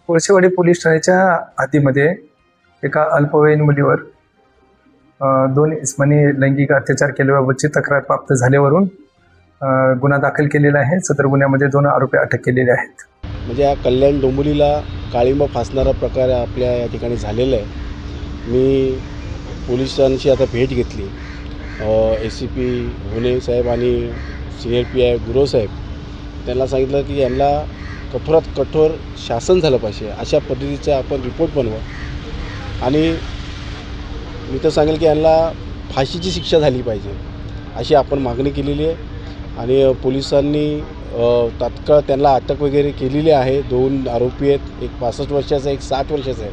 Kolshewadi police ठाण्याच्या हद्दीमध्ये एका अल्पवयीन मुलीवर दोन इसमांनी लैंगिक अत्याचार केल्याबाबतची तक्रार प्राप्त झाल्यावरून गुन्हा दाखल केलेला आहे। सदर गुन्ह्यामध्ये 2 आरोपी अटक केलेले आहेत। म्हणजे या कल्याण डोंबिवलीला काळिंब फासणारा प्रकार आपल्या या ठिकाणी झालेला आहे। मी पोलिसांची आता भेट घेतली। ACP होणे साहेब आणि सिनियर PI गुरव साहेब त्यांना सांगितलं की यांना कठोरात कठोर शासन झालं पाहिजे, अशा पद्धतीचा आपण रिपोर्ट बनवा आणि मी तर सांगेल की यांना फाशीची शिक्षा झाली पाहिजे अशी आपण मागणी केलेली आहे। आणि पोलिसांनी तात्काळ त्यांना अटक वगैरे केलेली आहे। 2 आरोपी आहेत, एक 65 वर्षाचा एक 60 वर्षाचा आहे।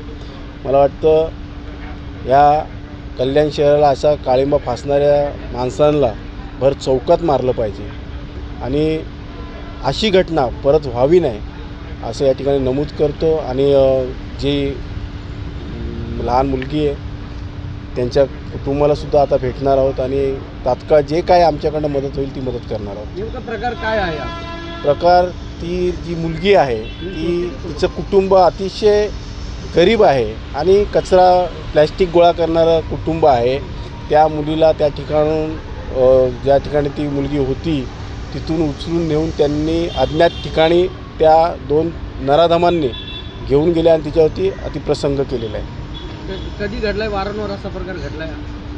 मला वाटतं या कल्याण शहराला अशा काळिंबा फासणाऱ्या माणसांना भर चौकात मारलं पाहिजे आणि अशी घटना परत व्हावी नाही असं या ठिकाणी नमूद करतो। आणि जी लहान मुलगी आहे त्यांच्या कुटुंबालासुद्धा आता भेटणार आहोत आणि तात्काळ जे काय आमच्याकडनं मदत होईल ती मदत करणार आहोत। नेमका प्रकार काय आहे? प्रकार ती जी मुलगी आहे तिचं कुटुंब अतिशय गरीब आहे आणि कचरा प्लॅस्टिक गोळा करणारं कुटुंब आहे। त्या मुलीला त्या ठिकाणून ज्या ठिकाणी ती मुलगी होती तिथून उचलून नेऊन त्यांनी अज्ञात ठिकाणी त्या 2 नराधमांनी घेऊन गेले आणि तिच्यावरती अतिप्रसंग केलेला आहे। कधी घडलाय? वारंवार असा प्रकार घडलाय?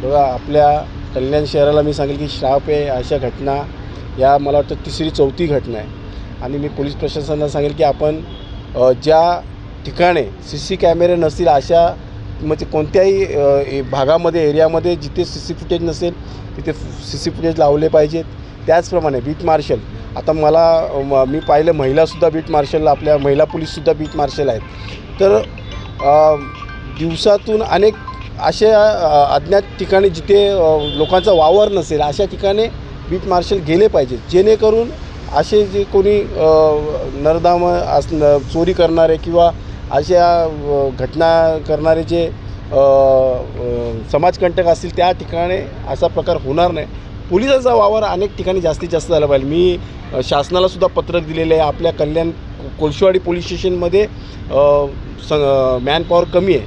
बघा, आपल्या कल्याण शहराला मी सांगेल की श्राप आहे अशा घटना। या मला वाटतं 3री-4थी घटना आहे आणि मी पोलीस प्रशासनाला सांगेल की आपण ज्या ठिकाणी CC कॅमेरे नसतील अशा म्हणजे कोणत्याही भागामध्ये एरियामध्ये जिथे CC फुटेज नसेल तिथे CC फुटेज लावले पाहिजेत। त्याचप्रमाणे बीट मार्शल, आता मी पाहिलं महिलासुद्धा बीट मार्शल, आपल्या महिला पोलीससुद्धा बीट मार्शल आहेत। तर दिवसातून अनेक अशा अज्ञात ठिकाणी जिथे लोकांचा वावर नसेल अशा ठिकाणी बीट मार्शल गेले पाहिजेत, जेणेकरून असे जे कोणी नरधाम चोरी करणारे किंवा अशा घटना करणारे जे समाजकंटक असतील त्या ठिकाणी असा प्रकार होणार नाही। पोलिसांचा वावर अनेक ठिकाणी जास्तीत जास्त झाला पाहिजे। मी शासनालासुद्धा पत्रक दिलेलं आहे। आपल्या कल्याण कोळशेवाडी पोलीस स्टेशनमध्ये मॅनपॉवर कमी आहे,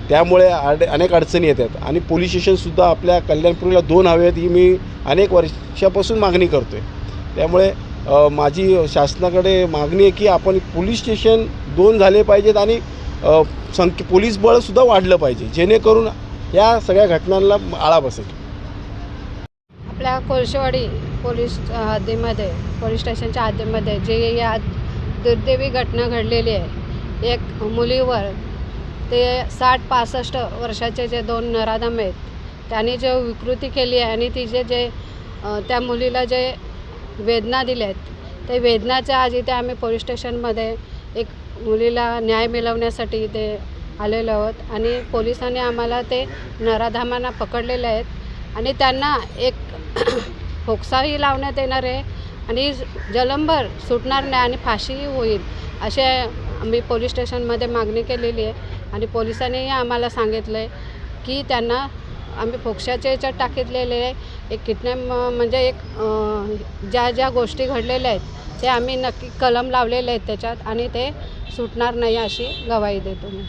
त्यामुळे अनेक अडचणी येतात आणि पोलीस स्टेशनसुद्धा आपल्या कल्याणपुरीला 2 हवे आहेत ही मी अनेक वर्षापासून मागणी करतो आहे। त्यामुळे माझी शासनाकडे मागणी आहे की आपण पोलीस स्टेशन 2 झाले पाहिजेत आणि पोलीस बळसुद्धा वाढलं पाहिजे, जेणेकरून या सगळ्या घटनांना आळा बसेल। आपल्या कोळशेवाडी पोलीस हद्दीमध्ये, पोलीस स्टेशनच्या हद्दीमध्ये जे या दुर्दैवी घटना घडलेली आहे, एक मुलीवर ते 60-65 वर्षाचे जे 2 नराधम आहेत त्यांनी जे विकृती केली आहे आणि तिचे जे त्या मुलीला जे वेदना दिल्या आहेत ते वेदनाच्या आज इथे आम्ही पोलीस स्टेशनमध्ये एक मुलीला न्याय मिळवण्यासाठी इथे आलेलो आहोत आणि पोलिसांनी आम्हाला ते नराधमांना पकडलेले आहेत आणि त्यांना एक फोक्साही लावण्यात येणार आहे आणि जलंभर सुटणार नाही आणि फाशीही होईल असे आम्ही पोलीस स्टेशनमध्ये मागणी केलेली आहे। आणि पोलिसांनीही आम्हाला सांगितलं आहे की त्यांना आम्ही फोक्साच्या याच्यात टाकितलेले आहे। एक किडनॅप म्हणजे एक ज्या गोष्टी घडलेल्या आहेत ते आम्ही नक्की कलम लावलेले आहेत त्याच्यात आणि ते सुटणार नाही अशी ग्वाही देतो मी।